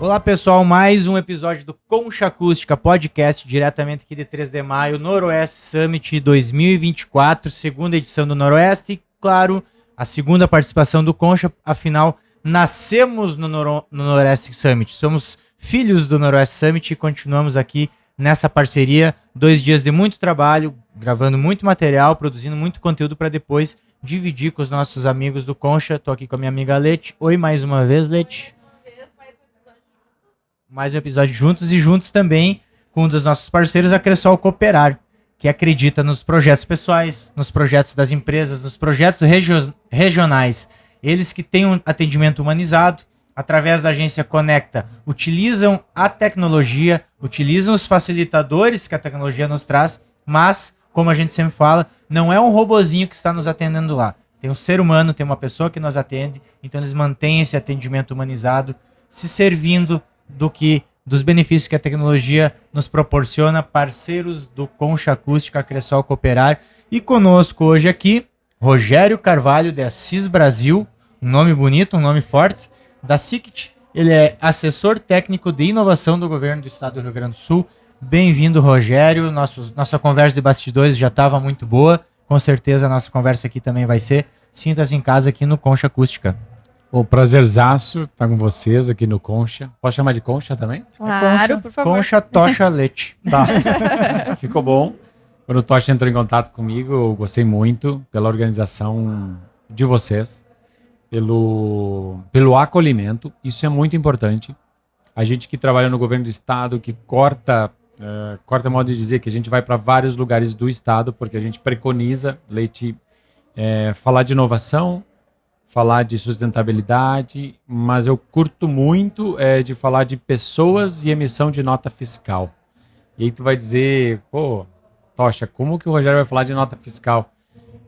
Olá pessoal, mais um episódio do Concha Acústica Podcast, diretamente aqui de 3 de maio, Noroeste Summit 2024, segunda edição do Noroeste e, claro, a segunda participação do Concha, afinal, nascemos no Noroeste Summit, somos filhos do Noroeste Summit e continuamos aqui nessa parceria, 2 dias de muito trabalho, gravando muito material, produzindo muito conteúdo para depois dividir com os nossos amigos do Concha. Tô aqui com a minha amiga Leti. Oi, mais uma vez, Leti. Mais um episódio juntos e juntos também com um dos nossos parceiros, a Cressol Cooperar, que acredita nos projetos pessoais, nos projetos das empresas, nos projetos regionais. Eles que têm um atendimento humanizado, através da agência Conecta, utilizam a tecnologia, utilizam os facilitadores que a tecnologia nos traz, mas, como a gente sempre fala, não é um robozinho que está nos atendendo lá. Tem um ser humano, tem uma pessoa que nos atende, então eles mantêm esse atendimento humanizado, se servindo dos benefícios que a tecnologia nos proporciona, parceiros do Concha Acústica, Cressol Cooperar. E conosco hoje aqui, Rogério Carvalho, de Assis Brasil, um nome bonito, um nome forte, da SICT. Ele é assessor técnico de inovação do governo do estado do Rio Grande do Sul. Bem-vindo, Rogério. Nossa conversa de bastidores já estava muito boa. Com certeza a nossa conversa aqui também vai ser. Sinta-se em casa aqui no Concha Acústica. O prazerzaço estar com vocês aqui no Concha. Pode chamar de Concha também? Claro, Concha, por favor. Concha, Tocha, Leti. Tá. Ficou bom. Quando o Tocha entrou em contato comigo, eu gostei muito pela organização de vocês, pelo acolhimento. Isso é muito importante. A gente que trabalha no governo do estado, que corta modo de dizer que a gente vai para vários lugares do estado, porque a gente preconiza, Leti, falar de inovação, falar de sustentabilidade, mas eu curto muito de falar de pessoas e emissão de nota fiscal. E aí tu vai dizer, pô, Tocha, como que o Rogério vai falar de nota fiscal?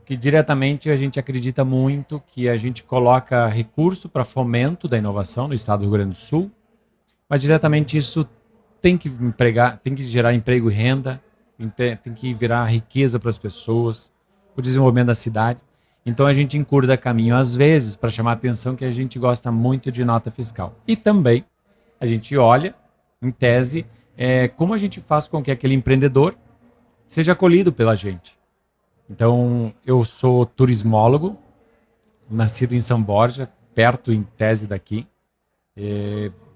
Que diretamente a gente acredita muito que a gente coloca recurso para fomento da inovação no estado do Rio Grande do Sul, mas diretamente isso tem que gerar emprego e renda, tem que virar riqueza para as pessoas, para o desenvolvimento da cidade. Então a gente encurta caminho às vezes para chamar a atenção que a gente gosta muito de nota fiscal. E também a gente olha, em tese, como a gente faz com que aquele empreendedor seja acolhido pela gente. Então eu sou turismólogo, nascido em São Borja, perto em tese daqui.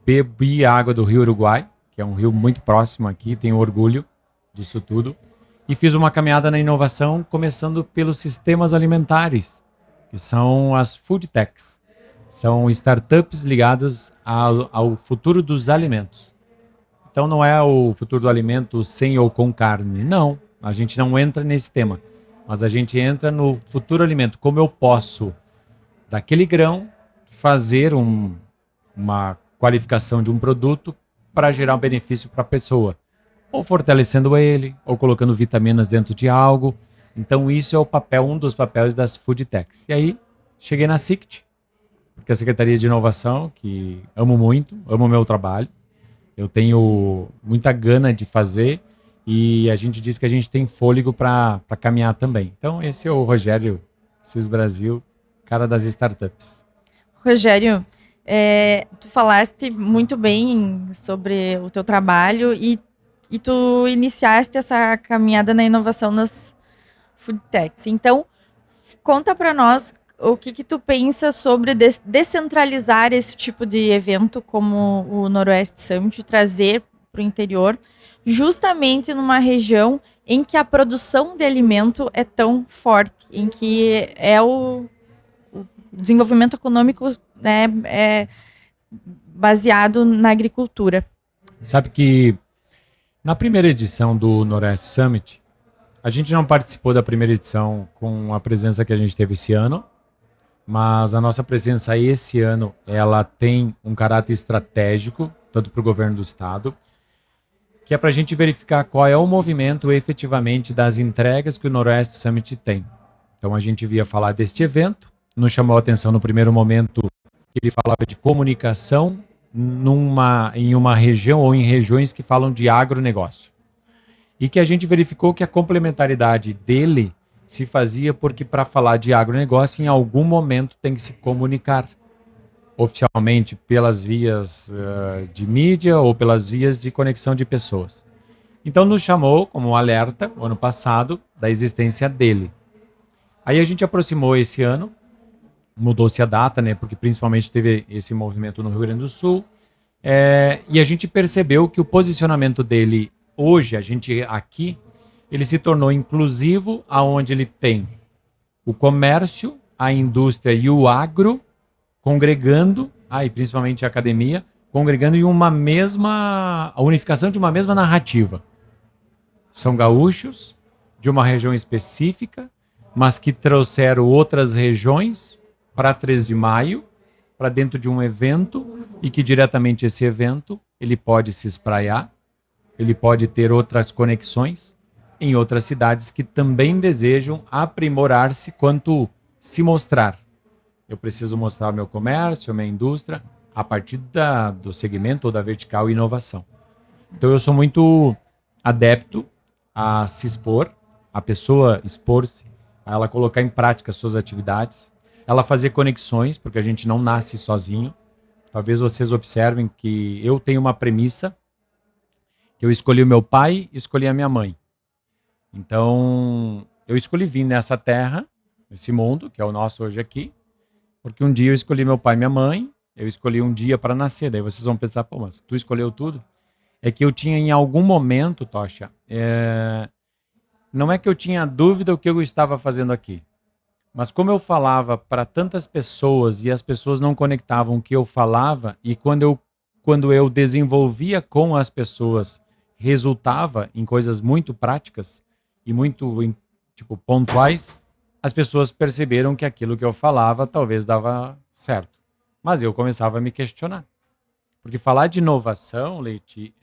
Bebi água do Rio Uruguai, que é um rio muito próximo aqui, tenho orgulho disso tudo. E fiz uma caminhada na inovação, começando pelos sistemas alimentares, que são as food techs. São startups ligadas ao futuro dos alimentos. Então não é o futuro do alimento sem ou com carne, não. A gente não entra nesse tema. Mas a gente entra no futuro alimento. Como eu posso, daquele grão, fazer uma qualificação de um produto para gerar um benefício para a pessoa. Ou fortalecendo ele, ou colocando vitaminas dentro de algo. Então isso é um dos papéis das food techs. E aí, cheguei na SICT, porque a Secretaria de Inovação, que amo muito, amo o meu trabalho. Eu tenho muita gana de fazer e a gente diz que a gente tem fôlego para caminhar também. Então esse é o Rogério Assis Brasil, cara das startups. Rogério, tu falaste muito bem sobre o teu trabalho e tu iniciaste essa caminhada na inovação nas food techs. Então, conta para nós o que tu pensa sobre descentralizar esse tipo de evento como o Noroeste Summit, trazer para o interior, justamente numa região em que a produção de alimento é tão forte, em que o desenvolvimento econômico é baseado na agricultura. Sabe que na primeira edição do Noroeste Summit, a gente não participou da primeira edição com a presença que a gente teve esse ano, mas a nossa presença esse ano, ela tem um caráter estratégico, tanto para o governo do estado, que é para a gente verificar qual é o movimento efetivamente das entregas que o Noroeste Summit tem. Então a gente via falar deste evento, nos chamou a atenção no primeiro momento que ele falava de comunicação em uma região ou em regiões que falam de agronegócio. E que a gente verificou que a complementaridade dele se fazia porque para falar de agronegócio, em algum momento tem que se comunicar. oficialmente pelas vias de mídia ou pelas vias de conexão de pessoas. Então nos chamou como um alerta, o ano passado, da existência dele. Aí a gente aproximou esse ano, mudou-se a data, né? Porque principalmente teve esse movimento no Rio Grande do Sul. E a gente percebeu que o posicionamento dele hoje, a gente aqui, ele se tornou inclusivo, aonde ele tem o comércio, a indústria e o agro congregando, e principalmente a academia, congregando em a unificação de uma mesma narrativa. São gaúchos de uma região específica, mas que trouxeram outras regiões para 3 de maio, para dentro de um evento, e que diretamente esse evento ele pode se espraiar, ele pode ter outras conexões em outras cidades que também desejam aprimorar-se quanto se mostrar. Eu preciso mostrar o meu comércio, a minha indústria, a partir do segmento ou da vertical inovação. Então eu sou muito adepto a se expor, a pessoa expor-se, a ela colocar em prática as suas atividades, ela fazer conexões, porque a gente não nasce sozinho. Talvez vocês observem que eu tenho uma premissa, que eu escolhi o meu pai e escolhi a minha mãe. Então, eu escolhi vir nessa terra, nesse mundo, que é o nosso hoje aqui, porque um dia eu escolhi meu pai e minha mãe, eu escolhi um dia para nascer. Daí vocês vão pensar, pô, mas tu escolheu tudo? É que eu tinha em algum momento, Tocha, não é que eu tinha dúvida o que eu estava fazendo aqui, mas como eu falava para tantas pessoas e as pessoas não conectavam o que eu falava, e quando eu desenvolvia com as pessoas, resultava em coisas muito práticas e muito pontuais, as pessoas perceberam que aquilo que eu falava talvez dava certo. Mas eu começava a me questionar. Porque falar de inovação, Leite,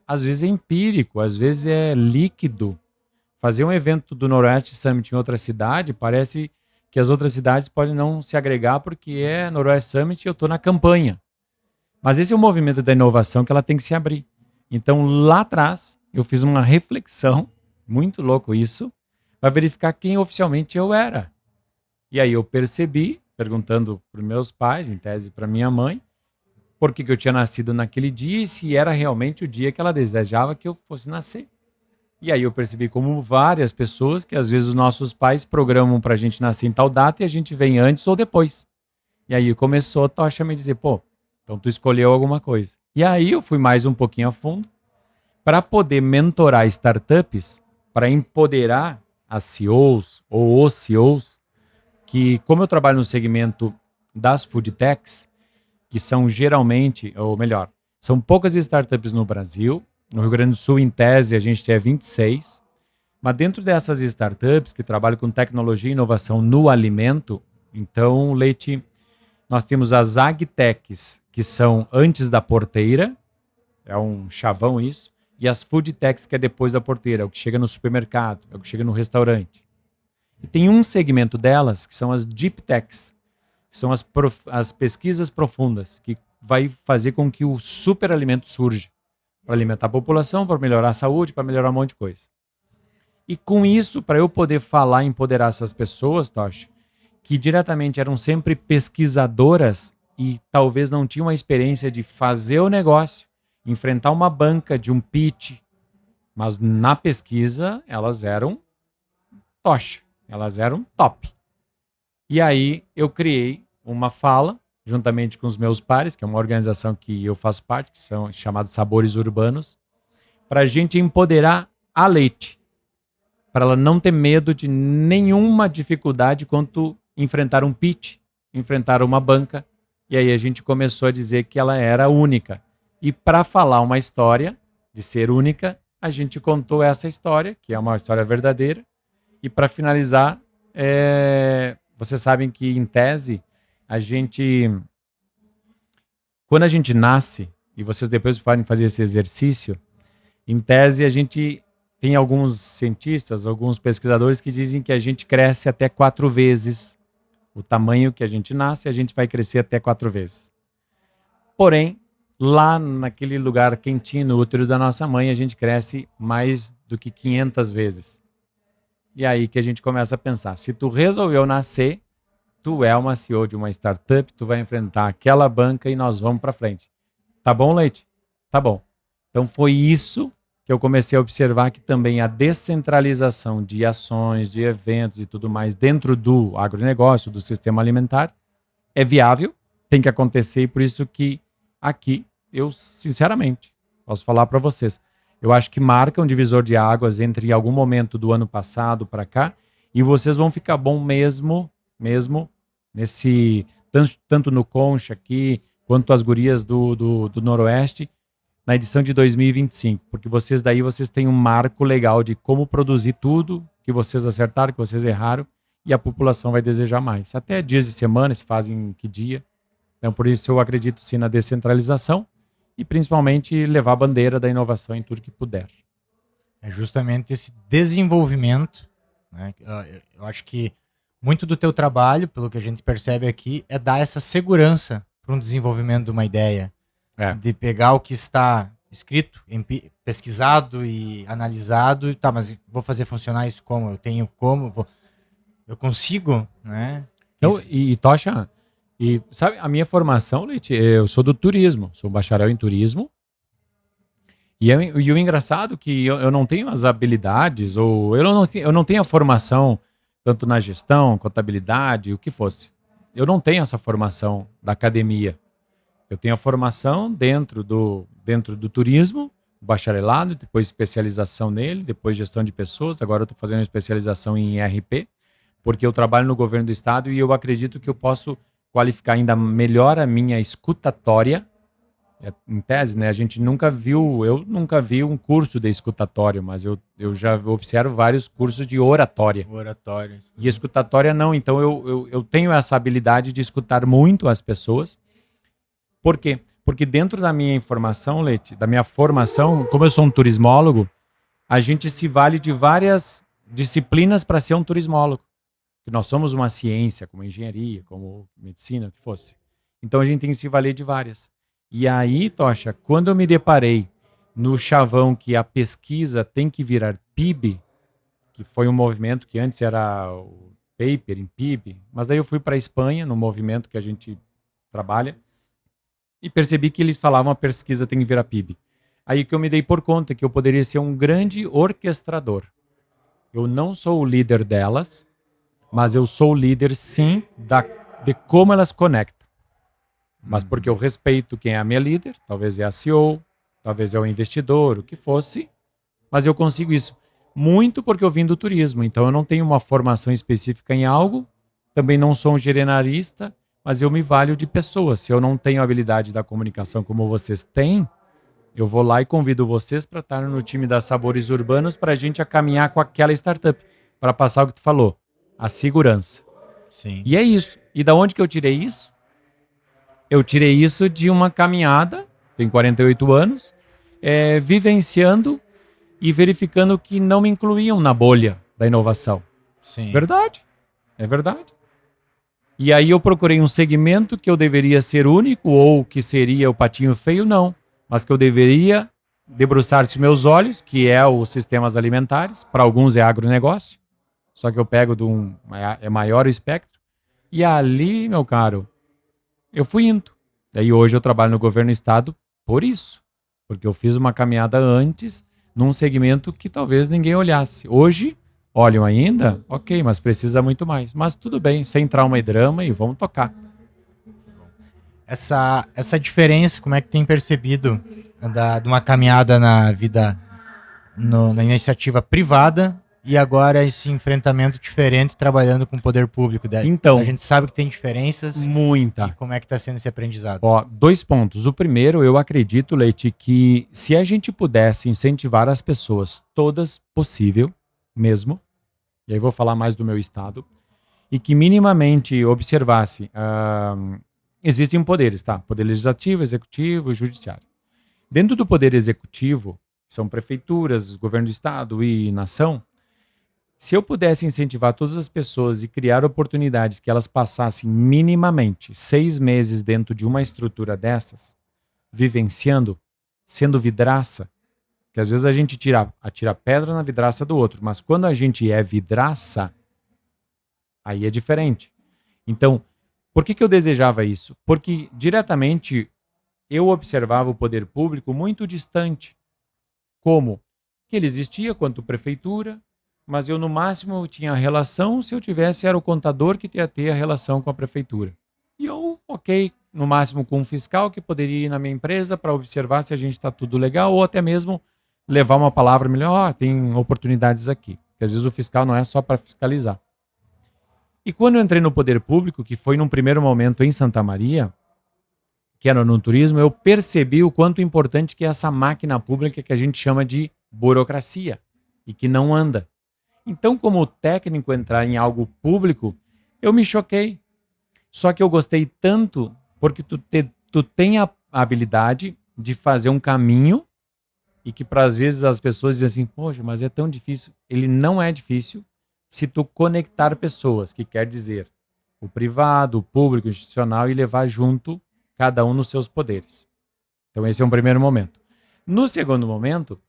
às vezes é empírico, às vezes é líquido. Fazer um evento do Noroeste Summit em outra cidade, parece que as outras cidades podem não se agregar porque é Noroeste Summit e eu estou na campanha. Mas esse é o movimento da inovação que ela tem que se abrir. Então, lá atrás, eu fiz uma reflexão, muito louco isso, para verificar quem oficialmente eu era. E aí eu percebi, perguntando para os meus pais, em tese para minha mãe, por que eu tinha nascido naquele dia e se era realmente o dia que ela desejava que eu fosse nascer. E aí eu percebi como várias pessoas, que às vezes os nossos pais programam para a gente nascer em tal data e a gente vem antes ou depois. E aí começou a Tocha me dizer, pô, então tu escolheu alguma coisa. E aí eu fui mais um pouquinho a fundo para poder mentorar startups, para empoderar as CEOs ou os CEOs, que como eu trabalho no segmento das food techs, que são geralmente, ou melhor, são poucas startups no Brasil. No Rio Grande do Sul, em tese, a gente tem 26. Mas dentro dessas startups que trabalham com tecnologia e inovação no alimento, então, Leite, nós temos as agtechs, que são antes da porteira, é um chavão isso, e as food techs, que é depois da porteira, é o que chega no supermercado, é o que chega no restaurante. E tem um segmento delas, que são as deep techs, que são as pesquisas profundas, que vai fazer com que o superalimento surja, para alimentar a população, para melhorar a saúde, para melhorar um monte de coisa. E com isso, para eu poder falar e empoderar essas pessoas, Tocha, que diretamente eram sempre pesquisadoras e talvez não tinham a experiência de fazer o negócio, enfrentar uma banca de um pitch, mas na pesquisa elas eram Tocha, elas eram top. E aí eu criei uma fala, juntamente com os meus pares, que é uma organização que eu faço parte, que são chamados Sabores Urbanos, para a gente empoderar a Leite, para ela não ter medo de nenhuma dificuldade quanto enfrentar um pitch, enfrentar uma banca. E aí a gente começou a dizer que ela era única. E para falar uma história de ser única, a gente contou essa história, que é uma história verdadeira. E para finalizar, vocês sabem que em tese, quando a gente nasce, e vocês depois podem fazer esse exercício, em tese a gente tem alguns cientistas, alguns pesquisadores que dizem que a gente cresce até 4 vezes o tamanho que a gente nasce, a gente vai crescer até 4 vezes. Porém, lá naquele lugar quentinho, no útero da nossa mãe, a gente cresce mais do que 500 vezes. E aí que a gente começa a pensar, se tu resolveu nascer, tu é uma CEO de uma startup, tu vai enfrentar aquela banca e nós vamos para frente. Tá bom, Leite? Tá bom. Então foi isso que eu comecei a observar, que também a descentralização de ações, de eventos e tudo mais dentro do agronegócio, do sistema alimentar, é viável, tem que acontecer, e por isso que aqui eu, sinceramente, posso falar para vocês, eu acho que marca um divisor de águas entre algum momento do ano passado para cá, e vocês vão ficar bom mesmo nesse, tanto no Concha aqui, quanto as gurias do Noroeste, na edição de 2025, porque vocês têm um marco legal de como produzir tudo que vocês acertaram, que vocês erraram, e a população vai desejar mais. Até dias de semana, se fazem que dia. Então, por isso eu acredito sim na descentralização e principalmente levar a bandeira da inovação em tudo que puder. É justamente esse desenvolvimento, né? Eu acho que muito do teu trabalho, pelo que a gente percebe aqui, é dar essa segurança para um desenvolvimento de uma ideia. De pegar o que está escrito, pesquisado e analisado, tá, mas vou fazer funcionar isso como? Eu tenho como? Eu consigo, né? Então, e Tocha, e sabe, a minha formação, Leite, eu sou do turismo, sou bacharel em turismo, e o engraçado é que eu não tenho as habilidades, ou eu não tenho a formação, tanto na gestão, contabilidade, o que fosse. Eu não tenho essa formação da academia. Eu tenho a formação dentro do turismo, bacharelado, depois especialização nele, depois gestão de pessoas. Agora eu estou fazendo especialização em ERP, porque eu trabalho no governo do estado e eu acredito que eu posso qualificar ainda melhor a minha escutatória. Em tese, né? Eu nunca vi um curso de escutatório, mas eu já observo vários cursos de oratória. E escutatória não. Então eu tenho essa habilidade de escutar muito as pessoas. Por quê? Porque dentro da minha informação, Leite, da minha formação, como eu sou um turismólogo, a gente se vale de várias disciplinas para ser um turismólogo. Que nós somos uma ciência, como engenharia, como medicina, o que fosse. Então a gente tem que se valer de várias. E aí, Tocha, quando eu me deparei no chavão que a pesquisa tem que virar PIB, que foi um movimento que antes era o paper em PIB, mas daí eu fui para a Espanha, no movimento que a gente trabalha, e percebi que eles falavam a pesquisa tem que virar PIB. Aí que eu me dei por conta que eu poderia ser um grande orquestrador. Eu não sou o líder delas, mas eu sou o líder, sim, de como elas conectam. Mas porque eu respeito quem é a minha líder, talvez é a CEO, talvez é o investidor, o que fosse, mas eu consigo isso. Muito porque eu vim do turismo, então eu não tenho uma formação específica em algo, também não sou um generalista, mas eu me valho de pessoas. Se eu não tenho habilidade da comunicação como vocês têm, eu vou lá e convido vocês para estar no time das Sabores Urbanos para a gente caminhar com aquela startup, para passar o que tu falou, a segurança. Sim. E é isso. E da onde que eu tirei isso? Eu tirei isso de uma caminhada, tenho 48 anos, vivenciando e verificando que não me incluíam na bolha da inovação. Sim. Verdade. É verdade. E aí eu procurei um segmento que eu deveria ser único, ou que seria o patinho feio, não. Mas que eu deveria debruçar-se meus olhos, que é os sistemas alimentares. Para alguns é agronegócio. Só que eu pego é maior o espectro. E ali, meu caro, eu fui indo. Daí hoje eu trabalho no governo do estado por isso. Porque eu fiz uma caminhada antes num segmento que talvez ninguém olhasse. Hoje, olham ainda? Ok, mas precisa muito mais. Mas tudo bem, sem trauma e drama, e vamos tocar. Essa diferença, como é que tem percebido de uma caminhada na vida, na iniciativa privada, e agora esse enfrentamento diferente trabalhando com o poder público? Então, a gente sabe que tem diferenças. Muita. E como é que está sendo esse aprendizado? Ó, 2 pontos. O primeiro, eu acredito, Leite, que se a gente pudesse incentivar as pessoas, todas possível, mesmo, e aí vou falar mais do meu estado, e que minimamente observasse, existem poderes, tá? Poder legislativo, executivo e judiciário. Dentro do poder executivo, são prefeituras, governo do estado e nação, se eu pudesse incentivar todas as pessoas e criar oportunidades que elas passassem minimamente 6 meses dentro de uma estrutura dessas, vivenciando, sendo vidraça, que às vezes a gente atira pedra na vidraça do outro, mas quando a gente é vidraça, aí é diferente. Então, por que eu desejava isso? Porque diretamente eu observava o poder público muito distante. Como? Que ele existia quanto prefeitura, mas eu no máximo tinha relação, se eu tivesse era o contador que ia ter a relação com a prefeitura. E eu, ok, no máximo com um fiscal que poderia ir na minha empresa para observar se a gente está tudo legal, ou até mesmo levar uma palavra melhor, tem oportunidades aqui. Porque às vezes o fiscal não é só para fiscalizar. E quando eu entrei no poder público, que foi num primeiro momento em Santa Maria, que era no turismo, eu percebi o quanto importante que é essa máquina pública que a gente chama de burocracia e que não anda. Então, como técnico entrar em algo público, eu me choquei. Só que eu gostei tanto porque tu tem a habilidade de fazer um caminho e que para às vezes as pessoas dizem assim, poxa, mas é tão difícil. Ele não é difícil se tu conectar pessoas, que quer dizer o privado, o público, o institucional e levar junto cada um nos seus poderes. Então esse é um primeiro momento. No segundo momento,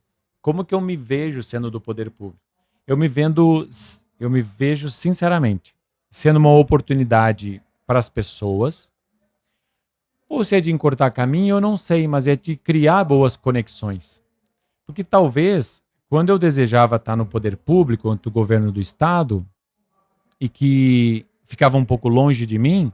como que eu me vejo sendo do poder público? Eu me vejo sinceramente sendo uma oportunidade para as pessoas, ou se é de encurtar caminho, eu não sei, mas é de criar boas conexões. Porque talvez, quando eu desejava estar no poder público, no governo do estado, e que ficava um pouco longe de mim,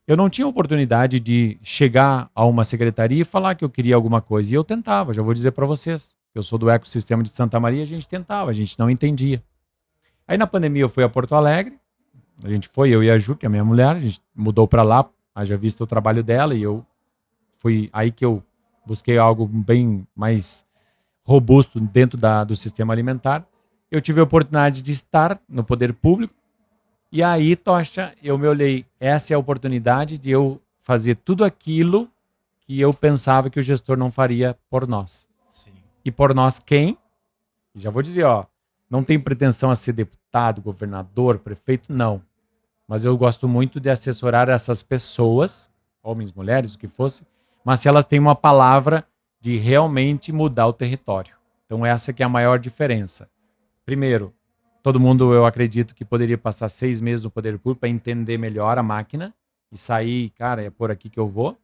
eu não tinha oportunidade de chegar a uma secretaria e falar que eu queria alguma coisa. E eu tentava, já vou dizer para vocês. Eu sou do ecossistema de Santa Maria, a gente tentava, a gente não entendia. Aí na pandemia eu fui a Porto Alegre, a gente foi, eu e a Ju, que é a minha mulher, a gente mudou para lá, haja visto o trabalho dela, e eu fui aí que eu busquei algo bem mais robusto dentro do sistema alimentar. Eu tive a oportunidade de estar no poder público, e aí, Tocha, eu me olhei, essa é a oportunidade de eu fazer tudo aquilo que eu pensava que o gestor não faria por nós. Sim. E por nós quem? Já vou dizer, ó, não tenho pretensão a ser deputado, governador, prefeito, não. Mas eu gosto muito de assessorar essas pessoas, homens, mulheres, o que fosse, mas se elas têm uma palavra de realmente mudar o território. Então essa que é a maior diferença. Primeiro, todo mundo, eu acredito que poderia passar 6 meses no poder público para entender melhor a máquina e sair, cara, é por aqui que eu vou.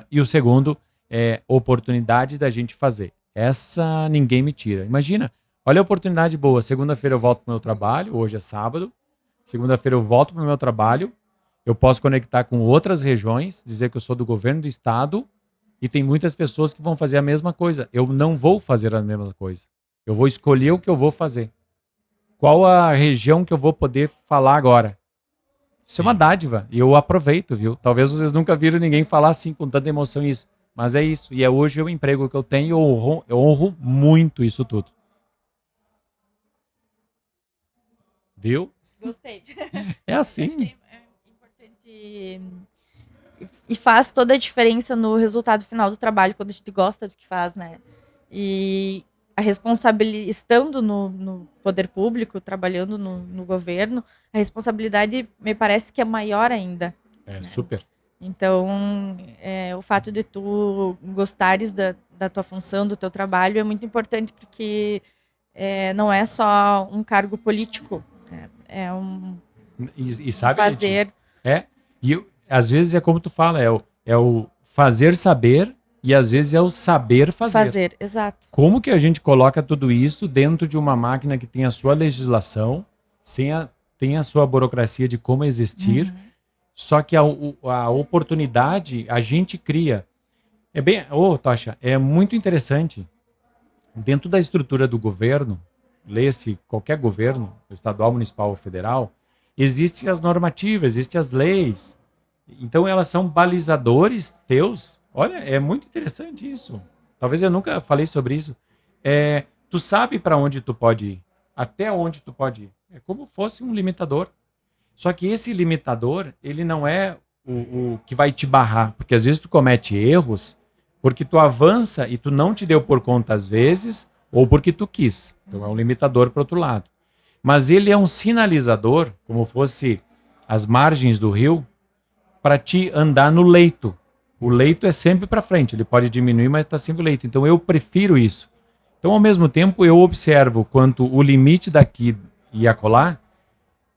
E o segundo é oportunidade da gente fazer. Essa ninguém me tira. Imagina, olha a oportunidade boa. Segunda-feira eu volto para o meu trabalho, hoje é sábado. Segunda-feira eu volto para o meu trabalho. Eu posso conectar com outras regiões, dizer que eu sou do governo do estado e tem muitas pessoas que vão fazer a mesma coisa. Eu não vou fazer a mesma coisa. Eu vou escolher o que eu vou fazer. Qual a região que eu vou poder falar agora? Isso é uma dádiva e eu aproveito, viu? Talvez vocês nunca viram ninguém falar assim com tanta emoção isso, mas é isso. E é hoje o emprego que eu tenho, eu honro muito isso tudo. Viu? Gostei. É assim. Acho que é importante e faz toda a diferença no resultado final do trabalho quando a gente gosta do que faz, né? E a responsabilidade, estando no poder público, trabalhando no governo, a responsabilidade me parece que é maior ainda. É, né? super. Então, o fato de tu gostares da tua função, do teu trabalho, é muito importante porque não é só um cargo político, é um E sabe, fazer... Às vezes é como tu fala, é o fazer saber e às vezes é o saber fazer. Fazer, exato. Como que a gente coloca tudo isso dentro de uma máquina que tem a sua legislação, tem a sua burocracia de como existir, só que a oportunidade a gente cria. Tocha, é muito interessante. Dentro da estrutura do governo, lê-se qualquer governo, estadual, municipal ou federal, existem as normativas, existem as leis. Então elas são balizadores teus. Olha, é muito interessante isso. Talvez eu nunca falei sobre isso. Tu sabe para onde tu pode ir, até onde tu pode ir. É como fosse um limitador. Só que esse limitador, ele não é o que vai te barrar, porque às vezes tu comete erros porque tu avança e tu não te deu por conta às vezes, ou porque tu quis. Então é um limitador para outro lado. Mas ele é um sinalizador, como fosse as margens do rio, para te andar no leito. O leito é sempre para frente, ele pode diminuir, mas está sempre o leito. Então eu prefiro isso. Então, ao mesmo tempo, eu observo quanto o limite daqui e acolá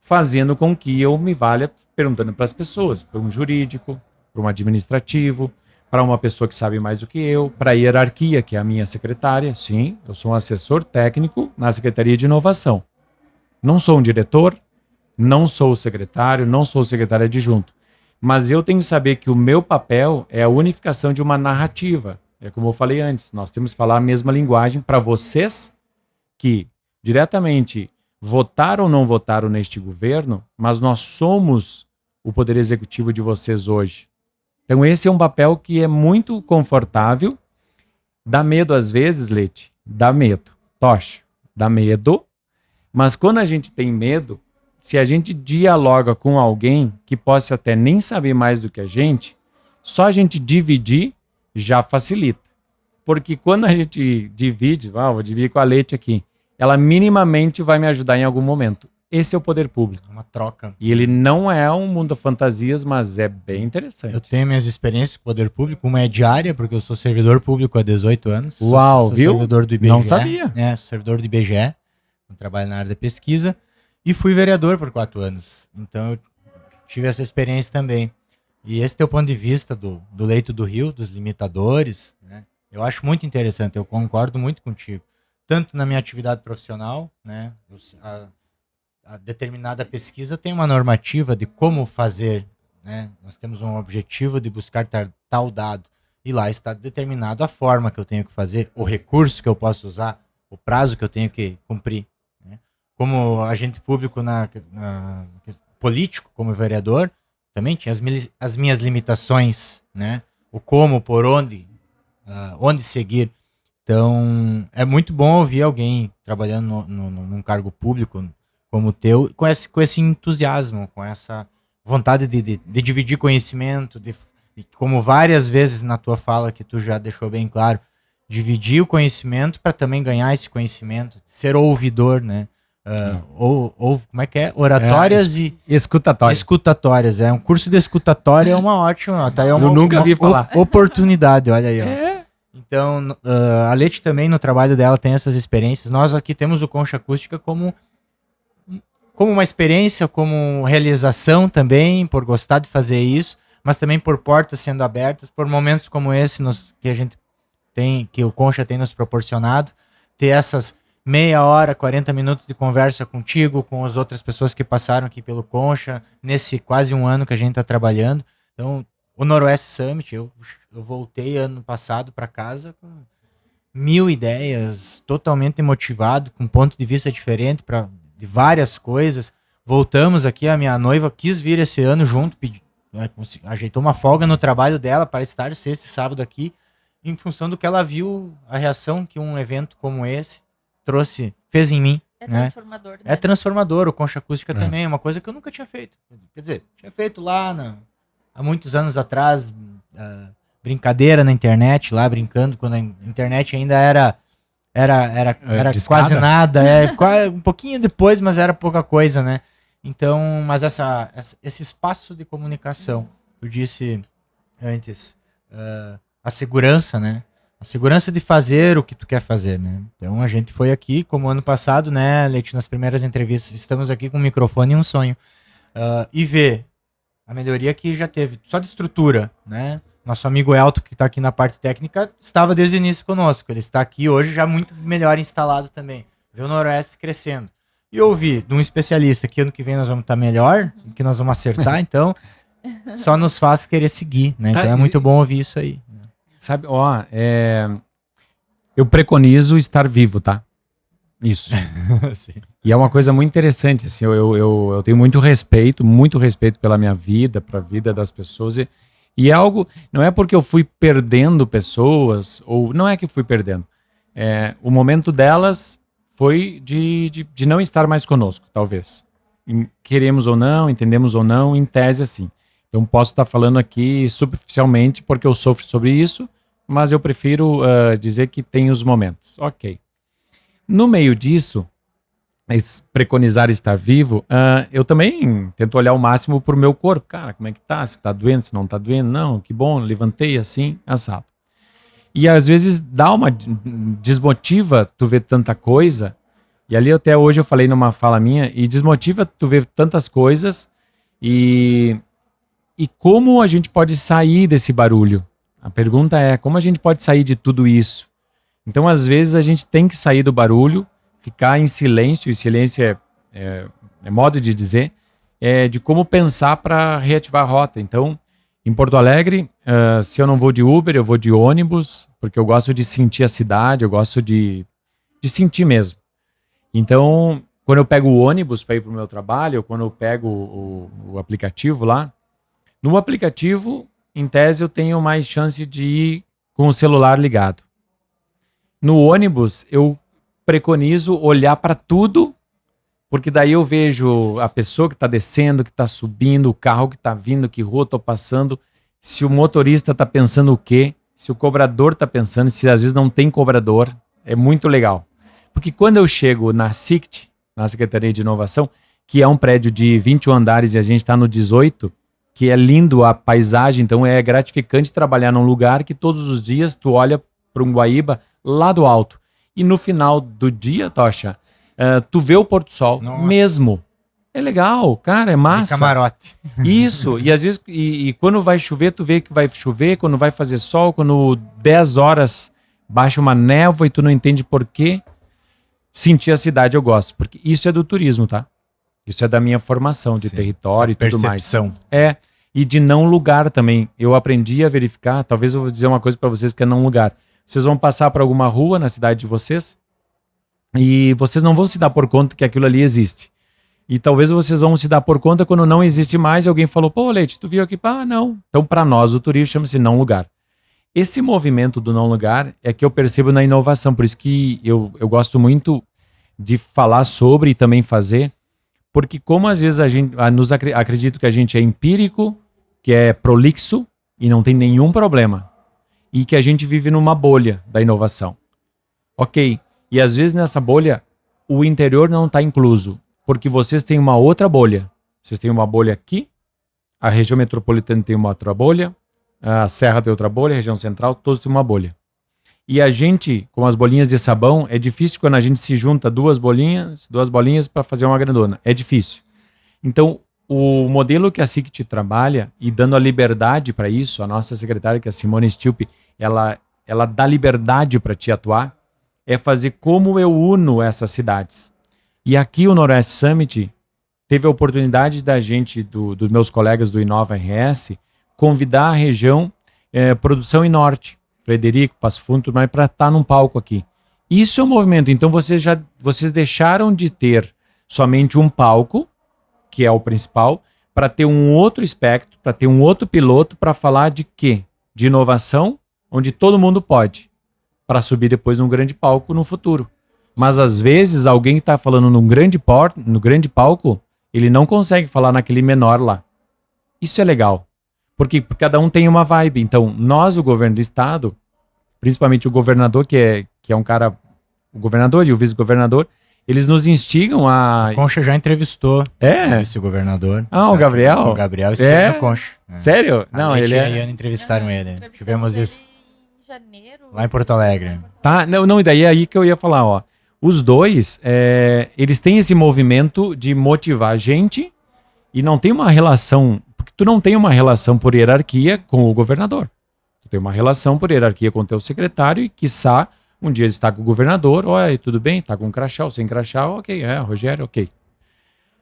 fazendo com que eu me valha perguntando para as pessoas, para um jurídico, para um administrativo, para uma pessoa que sabe mais do que eu, para a hierarquia, que é a minha secretária. Sim, eu sou um assessor técnico na Secretaria de Inovação. Não sou um diretor, não sou o secretário, não sou o secretário adjunto. Mas eu tenho que saber que o meu papel é a unificação de uma narrativa. É como eu falei antes, nós temos que falar a mesma linguagem para vocês que diretamente votaram ou não votaram neste governo, mas nós somos o poder executivo de vocês hoje. Então esse é um papel que é muito confortável. Dá medo às vezes, Leite? Dá medo. Tocha, dá medo. Mas quando a gente tem medo, se a gente dialoga com alguém que possa até nem saber mais do que a gente, só a gente dividir já facilita. Porque quando a gente divide, vou dividir com a Leite aqui, ela minimamente vai me ajudar em algum momento. Esse é o poder público. Uma troca. E ele não é um mundo de fantasias, mas é bem interessante. Eu tenho minhas experiências com o poder público, uma é diária, porque eu sou servidor público há 18 anos. Uau, sou viu? Servidor do IBGE. Não sabia. Sou servidor do IBGE, eu trabalho na área da pesquisa, e fui vereador por 4 anos. Então eu tive essa experiência também. E esse teu ponto de vista do leito do rio, dos limitadores, né? Eu acho muito interessante, eu concordo muito contigo. Tanto na minha atividade profissional, né? A determinada pesquisa tem uma normativa de como fazer, né? Nós temos um objetivo de buscar tal dado, e lá está determinado a forma que eu tenho que fazer, o recurso que eu posso usar, o prazo que eu tenho que cumprir, né? Como agente público político, como vereador, também tinha as minhas limitações, né? O como, por onde seguir. Então, é muito bom ouvir alguém trabalhando num cargo público como o teu, com esse entusiasmo, com essa vontade de dividir conhecimento, como várias vezes na tua fala que tu já deixou bem claro, dividir o conhecimento para também ganhar esse conhecimento, ser ouvidor, né? Ou como é que é? Oratórias e escutatórias. Um curso de escutatória é uma ótima, tá? Eu nunca vi falar. Oportunidade, olha aí, ó. Então, a Leite também, no trabalho dela, tem essas experiências. Nós aqui temos o Concha Acústica como uma experiência, como realização também, por gostar de fazer isso, mas também por portas sendo abertas, por momentos como esse que a gente tem, que o Concha tem nos proporcionado, ter essas meia hora, 40 minutos de conversa contigo, com as outras pessoas que passaram aqui pelo Concha, nesse quase um ano que a gente está trabalhando. Então, o Noroeste Summit, eu voltei ano passado para casa com 1000 ideias, totalmente motivado, com um ponto de vista diferente de várias coisas. Voltamos aqui, a minha noiva quis vir esse ano junto, ajeitou uma folga no trabalho dela para estar sexta e sábado aqui, em função do que ela viu, a reação que um evento como esse fez em mim. É né? transformador, né? É transformador, o Concha Acústica também, é uma coisa que eu nunca tinha feito. Quer dizer, tinha feito lá há muitos anos atrás, brincadeira na internet, lá brincando, quando a internet ainda era quase nada, um pouquinho depois, mas era pouca coisa, né? Então, mas esse espaço de comunicação, eu disse antes, a segurança, né? A segurança de fazer o que tu quer fazer, né? Então a gente foi aqui, como ano passado, né, Leite, nas primeiras entrevistas, estamos aqui com um microfone e um sonho. E ver a melhoria que já teve, só de estrutura, né? Nosso amigo Elton, que está aqui na parte técnica, estava desde o início conosco. Ele está aqui hoje já muito melhor instalado também. Ver o Noroeste crescendo. E ouvir de um especialista que ano que vem nós vamos estar melhor, que nós vamos acertar, então só nos faz querer seguir, né? Então é muito bom ouvir isso aí. Sabe, eu preconizo estar vivo, tá? Isso. E é uma coisa muito interessante, assim, eu tenho muito respeito pela minha vida, para a vida das pessoas, e é algo, não é porque eu fui perdendo pessoas, ou não é que fui perdendo, o momento delas foi de não estar mais conosco, talvez. Queremos ou não, entendemos ou não, em tese assim. Então posso estar falando aqui superficialmente porque eu sofro sobre isso, mas eu prefiro dizer que tem os momentos. Ok. No meio disso, preconizar estar vivo, eu também tento olhar o máximo pro meu corpo. Cara, como é que tá? Se tá doendo, se não tá doendo? Não, que bom, levantei assim, assado. E às vezes dá desmotiva tu ver tanta coisa, E ali até hoje eu falei numa fala minha, e desmotiva tu ver tantas coisas e como a gente pode sair desse barulho. A pergunta é, como a gente pode sair de tudo isso? Então, às vezes, a gente tem que sair do barulho, ficar em silêncio, e silêncio é modo de dizer, de como pensar para reativar a rota. Então, em Porto Alegre, se eu não vou de Uber, eu vou de ônibus, porque eu gosto de sentir a cidade, eu gosto de sentir mesmo. Então, quando eu pego o ônibus para ir para o meu trabalho, ou quando eu pego o aplicativo lá, no aplicativo, em tese, eu tenho mais chance de ir com o celular ligado. No ônibus, eu preconizo olhar para tudo, porque daí eu vejo a pessoa que está descendo, que está subindo, o carro que está vindo, que rua estou passando, se o motorista está pensando o quê, se o cobrador está pensando, se às vezes não tem cobrador. É muito legal. Porque quando eu chego na SICT, na Secretaria de Inovação, que é um prédio de 21 andares e a gente está no 18, que é lindo a paisagem, então é gratificante trabalhar num lugar que todos os dias tu olha para um Guaíba lá do alto. E no final do dia, Tocha, tu vê o pôr do sol mesmo. É legal, cara, é massa. De camarote. Isso, e às vezes, e quando vai chover, tu vê que vai chover, quando vai fazer sol, quando 10 horas baixa uma névoa e tu não entende por quê. Sentir a cidade eu gosto, porque isso é do turismo, tá? Isso é da minha formação de território e tudo mais. E de não lugar também. Eu aprendi a verificar, talvez eu vou dizer uma coisa para vocês que é não lugar. Vocês vão passar por alguma rua na cidade de vocês e vocês não vão se dar por conta que aquilo ali existe. E talvez vocês vão se dar por conta quando não existe mais e alguém falou, pô, Leite, tu viu aqui? Ah, não. Então, para nós, o turismo chama-se não lugar. Esse movimento do não lugar é que eu percebo na inovação, por isso que eu gosto muito de falar sobre e também fazer, porque como às vezes a gente acredito que a gente é empírico, que é prolixo e não tem nenhum problema, e que a gente vive numa bolha da inovação. Ok, e às vezes nessa bolha o interior não está incluso, porque vocês têm uma outra bolha. Vocês têm uma bolha aqui, a região metropolitana tem uma outra bolha, a Serra tem outra bolha, a região central, todos têm uma bolha. E a gente, com as bolinhas de sabão, é difícil quando a gente se junta duas bolinhas para fazer uma grandona. É difícil. Então, o modelo que a SICT trabalha, e dando a liberdade para isso, a nossa secretária, que é a Simone Stilpe, ela dá liberdade para te atuar, é fazer como eu uno essas cidades. E aqui o Noroeste Summit teve a oportunidade da gente, dos meus colegas do Inova RS, convidar a região Produção e Norte, Frederico, Passo Fundo, mas para estar num palco aqui. Isso é um movimento. Então vocês deixaram de ter somente um palco, que é o principal, para ter um outro espectro, para ter um outro piloto, para falar de quê? De inovação, onde todo mundo pode, para subir depois num grande palco no futuro. Mas às vezes alguém que está falando no grande palco, ele não consegue falar naquele menor lá. Isso é legal. Porque cada um tem uma vibe. Então, nós, o governo do estado, principalmente o governador, que é um cara, o governador e o vice-governador, eles nos instigam a... O Concha já entrevistou o vice-governador. Ah, o Gabriel? O Gabriel esteve no Concha. Sério? Não, ele e a Iana entrevistaram ele. Tivemos isso lá em Porto Alegre. Tá, não, e daí é aí que eu ia falar, ó. Os dois, eles têm esse movimento de motivar a gente e não tem uma relação... Tu não tem uma relação por hierarquia com o governador. Tu tem uma relação por hierarquia com o teu secretário e, quiçá, um dia ele está com o governador, oi, tudo bem? Tá com crachá ou sem crachá? Ok, Rogério, ok.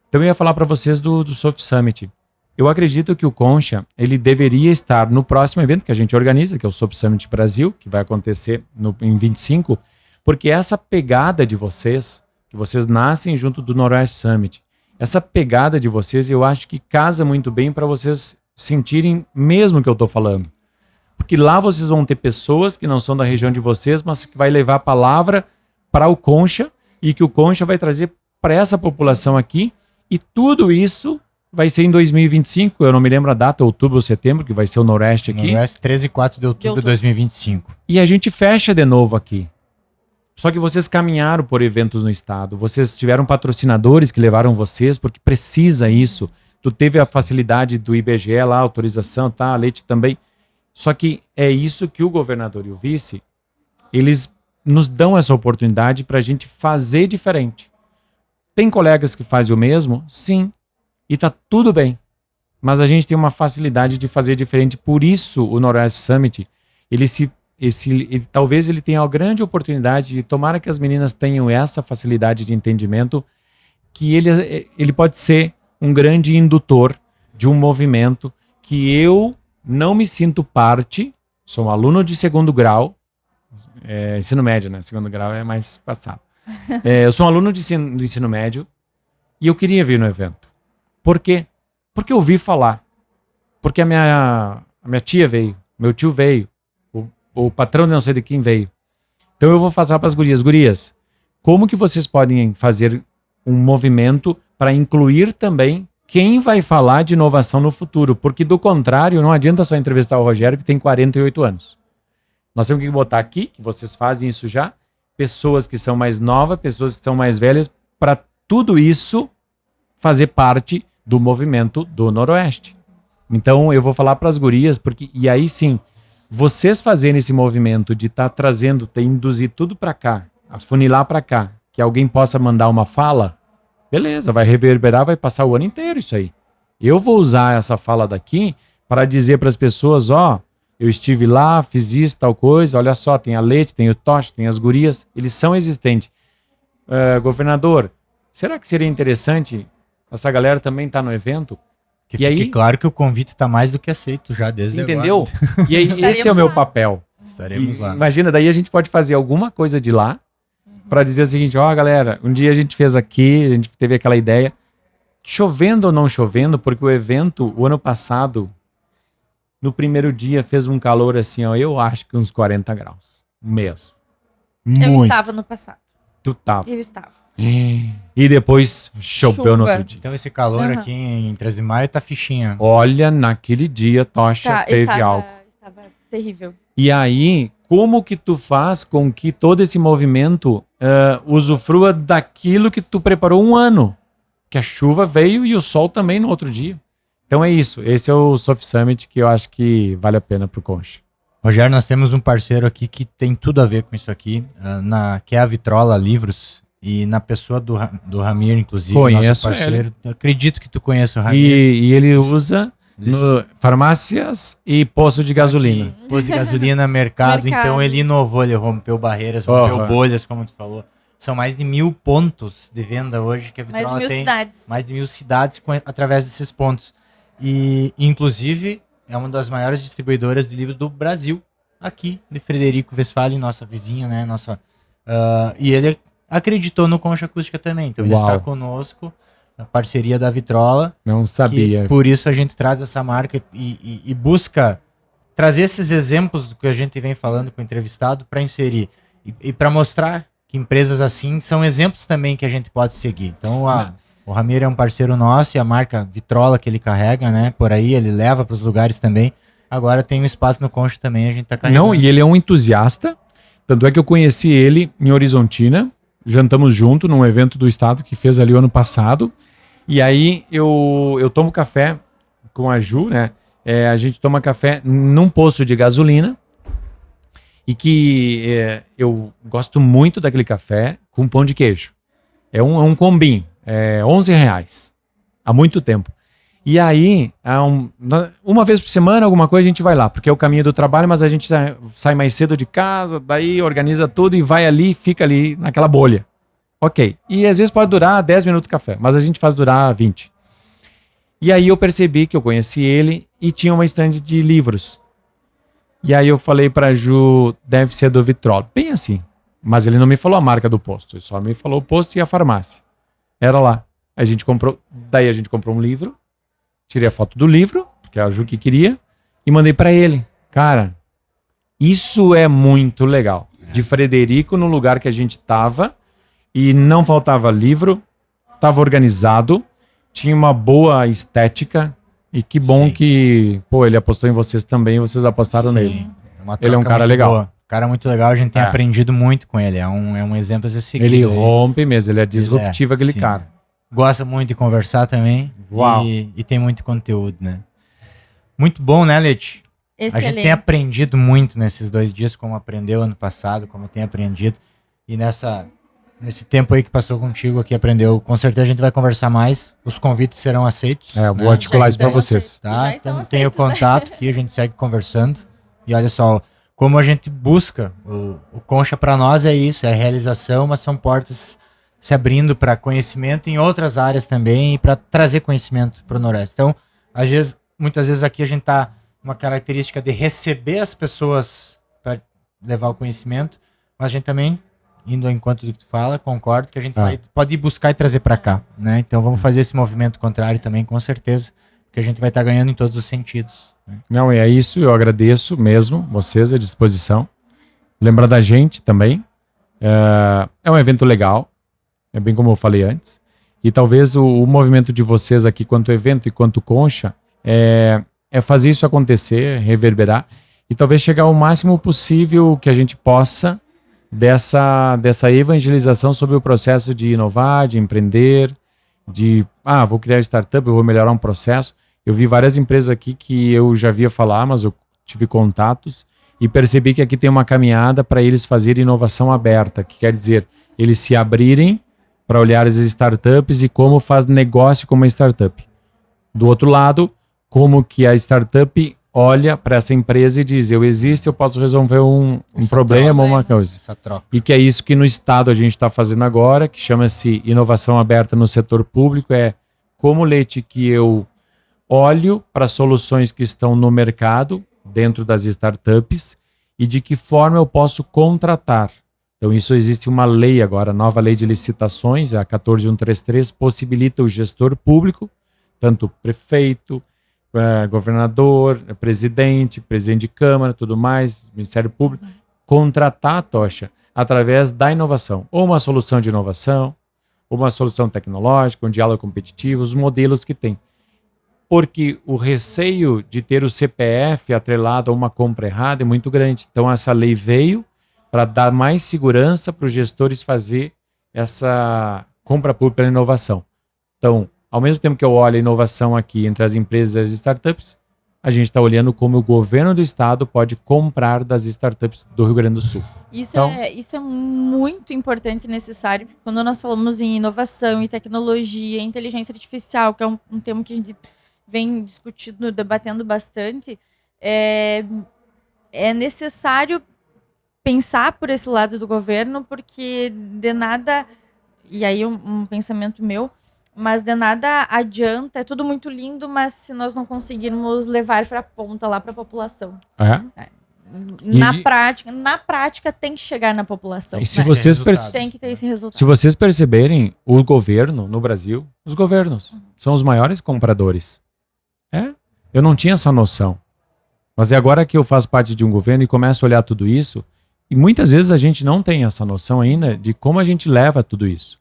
Então eu ia falar para vocês do Soft Summit. Eu acredito que o Concha, ele deveria estar no próximo evento que a gente organiza, que é o Soft Summit Brasil, que vai acontecer em 25, porque essa pegada de vocês, que vocês nascem junto do Noroeste Summit, essa pegada de vocês, eu acho que casa muito bem para vocês sentirem mesmo o que eu estou falando. Porque lá vocês vão ter pessoas que não são da região de vocês, mas que vai levar a palavra para o Concha e que o Concha vai trazer para essa população aqui. E tudo isso vai ser em 2025, eu não me lembro a data, outubro ou setembro, que vai ser o Noroeste aqui. Noroeste, 13 e 4 de outubro de 2025. E a gente fecha de novo aqui. Só que vocês caminharam por eventos no estado, vocês tiveram patrocinadores que levaram vocês, porque precisa isso. Tu teve a facilidade do IBGE lá, autorização, tá, a Leite também. Só que é isso que o governador e o vice, eles nos dão essa oportunidade para a gente fazer diferente. Tem colegas que fazem o mesmo? Sim. E tá tudo bem. Mas a gente tem uma facilidade de fazer diferente. Por isso, o Noroeste Summit, talvez ele tenha a grande oportunidade de, tomara que as meninas tenham essa facilidade de entendimento, que ele pode ser um grande indutor de um movimento que eu não me sinto parte, sou um aluno de segundo grau, ensino médio, né? Segundo grau é mais passado. Eu sou um aluno do ensino médio e eu queria vir no evento. Por quê? Porque eu ouvi falar. Porque a minha tia veio, meu tio veio, o patrão de não sei de quem veio. Então eu vou falar para as gurias. Gurias, como que vocês podem fazer um movimento para incluir também quem vai falar de inovação no futuro? Porque do contrário, não adianta só entrevistar o Rogério, que tem 48 anos. Nós temos que botar aqui, que vocês fazem isso já, pessoas que são mais novas, pessoas que são mais velhas, para tudo isso fazer parte do movimento do Noroeste. Então eu vou falar para as gurias, e aí sim, vocês fazerem esse movimento de estar trazendo, induzir tudo para cá, afunilar para cá, que alguém possa mandar uma fala, beleza, vai reverberar, vai passar o ano inteiro isso aí. Eu vou usar essa fala daqui para dizer para as pessoas, eu estive lá, fiz isso, tal coisa, olha só, tem a Leite, tem o Tocha, tem as gurias, eles são existentes. Governador, será que seria interessante essa galera também estar no evento? Que fique claro que o convite está mais do que aceito já desde entendeu? agora. E aí, esse é o meu papel. Estaremos lá. Imagina, daí a gente pode fazer alguma coisa de lá para dizer o seguinte, galera, um dia a gente fez aqui, a gente teve aquela ideia, chovendo ou não chovendo, porque o evento, o ano passado, no primeiro dia fez um calor assim, eu acho que uns 40 graus. Mesmo. Eu estava no passado. Tu tava. Eu estava. E depois choveu no outro dia. Então esse calor aqui em 13 de maio tá fichinha. Olha, naquele dia, Tocha, teve álcool. Estava terrível. E aí, como que tu faz com que todo esse movimento usufrua daquilo que tu preparou um ano? Que a chuva veio e o sol também no outro dia. Então é isso. Esse é o Soft Summit que eu acho que vale a pena pro Concha. Rogério, nós temos um parceiro aqui que tem tudo a ver com isso aqui, que é a Vitrola Livros. E na pessoa do Ramir, inclusive, conheço nosso parceiro. Eu acredito que tu conhece o Ramir. E ele usa farmácias e posto de gasolina. Aqui, posto de gasolina, mercado. Então ele inovou, ele rompeu barreiras, rompeu bolhas, como tu falou. São mais de 1.000 pontos de venda hoje que a Vitrola tem. Mais de 1.000 cidades através desses pontos. E, inclusive, é uma das maiores distribuidoras de livros do Brasil, aqui, de Frederico Westphalen, nossa vizinha, né? E ele acreditou no Concha Acústica também. Então ele está conosco, na parceria da Vitrola. Não sabia. Por isso a gente traz essa marca e busca trazer esses exemplos do que a gente vem falando com o entrevistado para inserir. E para mostrar que empresas assim são exemplos também que a gente pode seguir. Então o Ramiro é um parceiro nosso e a marca Vitrola que ele carrega, né? Por aí, ele leva para os lugares também. Agora tem um espaço no Concha também, a gente está carregando. Não, e ele é um entusiasta. Tanto é que eu conheci ele em Horizontina. Jantamos junto num evento do estado que fez ali o ano passado. E aí eu tomo café com a Ju, né? A gente toma café num posto de gasolina. E que eu gosto muito daquele café com pão de queijo. É um combinho. R$11. Há muito tempo. E aí, uma vez por semana, alguma coisa, a gente vai lá. Porque é o caminho do trabalho, mas a gente sai mais cedo de casa, daí organiza tudo e vai ali, fica ali naquela bolha. Ok. E às vezes pode durar 10 minutos de café, mas a gente faz durar 20. E aí eu percebi que eu conheci ele e tinha uma estande de livros. E aí eu falei pra Ju, deve ser do Vitrola. Bem assim. Mas ele não me falou a marca do posto, ele só me falou o posto e a farmácia. Era lá. Daí a gente comprou um livro, tirei a foto do livro, porque é a Ju que queria, e mandei pra ele. Cara, isso é muito legal. De Frederico, no lugar que a gente tava, e não faltava livro, tava organizado, tinha uma boa estética, e que bom que, ele apostou em vocês também, vocês apostaram nele. Ele é um cara legal. Boa. Cara muito legal, a gente tem aprendido muito com ele, é um exemplo a ser seguido. Ele rompe mesmo, ele é disruptivo aquele cara. Gosta muito de conversar também. Uau. E tem muito conteúdo, né? Muito bom, né, Leti? Excelente. A gente tem aprendido muito nesses 2 dias, como aprendeu ano passado, como tem aprendido. E nessa nesse tempo aí que passou contigo aqui, aprendeu. Com certeza a gente vai conversar mais. Os convites serão aceitos. Eu vou articular isso para vocês. Tá? Já estão Então, tem o aceitos, né? contato aqui, a gente segue conversando. E olha só, como a gente busca, o Concha para nós é isso, é a realização, mas são portas se abrindo para conhecimento em outras áreas também e para trazer conhecimento para o Noroeste. Então, muitas vezes aqui a gente tá uma característica de receber as pessoas para levar o conhecimento, mas a gente também, indo ao encontro do que tu fala, concordo que a gente pode ir buscar e trazer para cá, né? Então vamos fazer esse movimento contrário também, com certeza, porque a gente vai estar ganhando em todos os sentidos, né? Não, é isso, eu agradeço mesmo vocês à disposição. Lembra da gente também. É um evento legal, é bem como eu falei antes. E talvez o movimento de vocês aqui, quanto evento e quanto Concha, é fazer isso acontecer, reverberar, e talvez chegar ao máximo possível que a gente possa dessa evangelização sobre o processo de inovar, de empreender, vou criar startup, eu vou melhorar um processo. Eu vi várias empresas aqui que eu já via falar, mas eu tive contatos e percebi que aqui tem uma caminhada para eles fazerem inovação aberta, que quer dizer, eles se abrirem para olhar as startups e como faz negócio com uma startup. Do outro lado, como que a startup olha para essa empresa e diz, eu existo, eu posso resolver um problema, uma coisa. Essa troca. E que é isso que no Estado a gente está fazendo agora, que chama-se inovação aberta no setor público, como, Leite, que eu olho para soluções que estão no mercado, dentro das startups, e de que forma eu posso contratar. Então isso existe uma lei agora, a nova lei de licitações, a 14133, possibilita o gestor público, tanto prefeito, governador, presidente de Câmara, tudo mais, Ministério Público, contratar a tocha através da inovação, ou uma solução de inovação, ou uma solução tecnológica, um diálogo competitivo, os modelos que tem. Porque o receio de ter o CPF atrelado a uma compra errada é muito grande. Então essa lei veio para dar mais segurança para os gestores fazer essa compra pública pela inovação. Então, ao mesmo tempo que eu olho a inovação aqui entre as empresas e as startups, a gente está olhando como o governo do estado pode comprar das startups do Rio Grande do Sul. Isso é muito importante e necessário, porque quando nós falamos em inovação, em tecnologia, em inteligência artificial, que é um tema que a gente vem discutindo, debatendo bastante, é necessário pensar por esse lado do governo, porque de nada, e aí um pensamento meu, mas de nada adianta, é tudo muito lindo, mas se nós não conseguirmos levar para a ponta, lá para a população. Na prática tem que chegar na população. E se né? vocês Tem que ter esse resultado. Se vocês perceberem, o governo no Brasil, os governos são os maiores compradores. Eu não tinha essa noção. Mas é agora que eu faço parte de um governo e começo a olhar tudo isso, e muitas vezes a gente não tem essa noção ainda de como a gente leva tudo isso.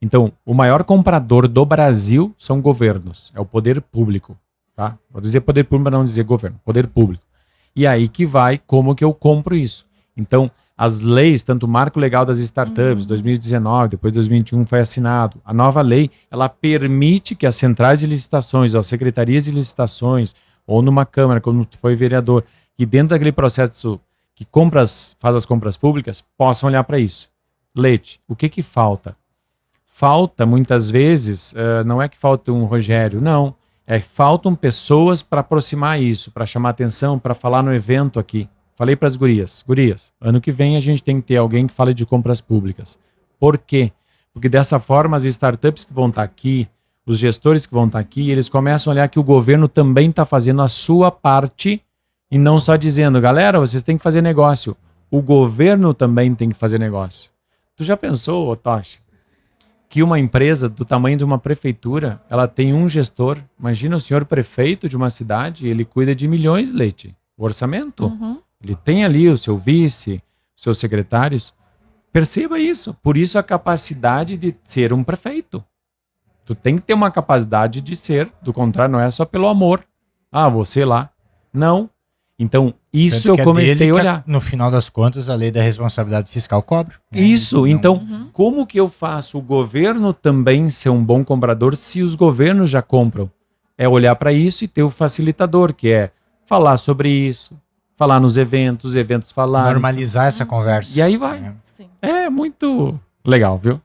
Então, o maior comprador do Brasil são governos, é o poder público, tá? Vou dizer poder público para não dizer governo, poder público. E aí que vai como que eu compro isso. Então, as leis, tanto o Marco Legal das Startups, 2019, depois 2021 foi assinado. A nova lei, ela permite que as centrais de licitações, as secretarias de licitações, ou numa Câmara, quando tu foi vereador, que dentro daquele processo que faz as compras públicas, possam olhar para isso. Leite, o que falta? Falta, muitas vezes, não é que falta um Rogério, não. Faltam pessoas para aproximar isso, para chamar atenção, para falar no evento aqui. Falei para as gurias, ano que vem a gente tem que ter alguém que fale de compras públicas. Por quê? Porque dessa forma as startups que vão estar aqui, os gestores que vão estar aqui, eles começam a olhar que o governo também está fazendo a sua parte e não só dizendo, galera, vocês têm que fazer negócio. O governo também tem que fazer negócio. Tu já pensou, Tocha, que uma empresa do tamanho de uma prefeitura, ela tem um gestor? Imagina o senhor prefeito de uma cidade, ele cuida de milhões, Leite. O orçamento. Ele tem ali o seu vice, os seus secretários. Perceba isso. Por isso a capacidade de ser um prefeito. Tu tem que ter uma capacidade de ser, do contrário, não é só pelo amor. Você lá. Não. Então, isso eu comecei a olhar. No final das contas, a lei da responsabilidade fiscal cobra. Isso. Então, como que eu faço o governo também ser um bom comprador se os governos já compram? É olhar para isso e ter o facilitador, que é falar sobre isso, falar nos eventos, os eventos falarem. Normalizar essa conversa. E aí vai. Sim. É muito Legal, viu?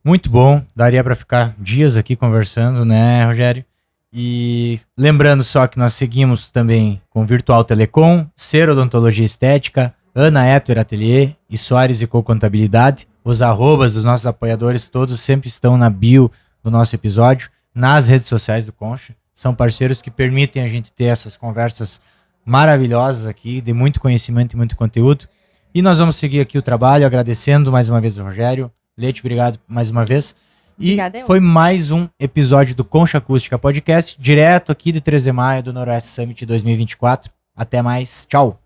Muito bom, daria para ficar dias aqui conversando, né, Rogério? E lembrando só que nós seguimos também com Virtual Telecom, Ser Odontologia Estética, Ana Etwer Atelier e Soares e Co Contabilidade. Os arrobas dos nossos apoiadores todos sempre estão na bio do nosso episódio, nas redes sociais do Concha. São parceiros que permitem a gente ter essas conversas maravilhosas aqui, de muito conhecimento e muito conteúdo. E nós vamos seguir aqui o trabalho, agradecendo mais uma vez o Rogério. Leite, obrigado mais uma vez. E Obrigada, eu. foi mais um episódio do Concha Acústica Podcast, direto aqui de 3 de maio do Noroeste Summit 2024. Até mais, tchau!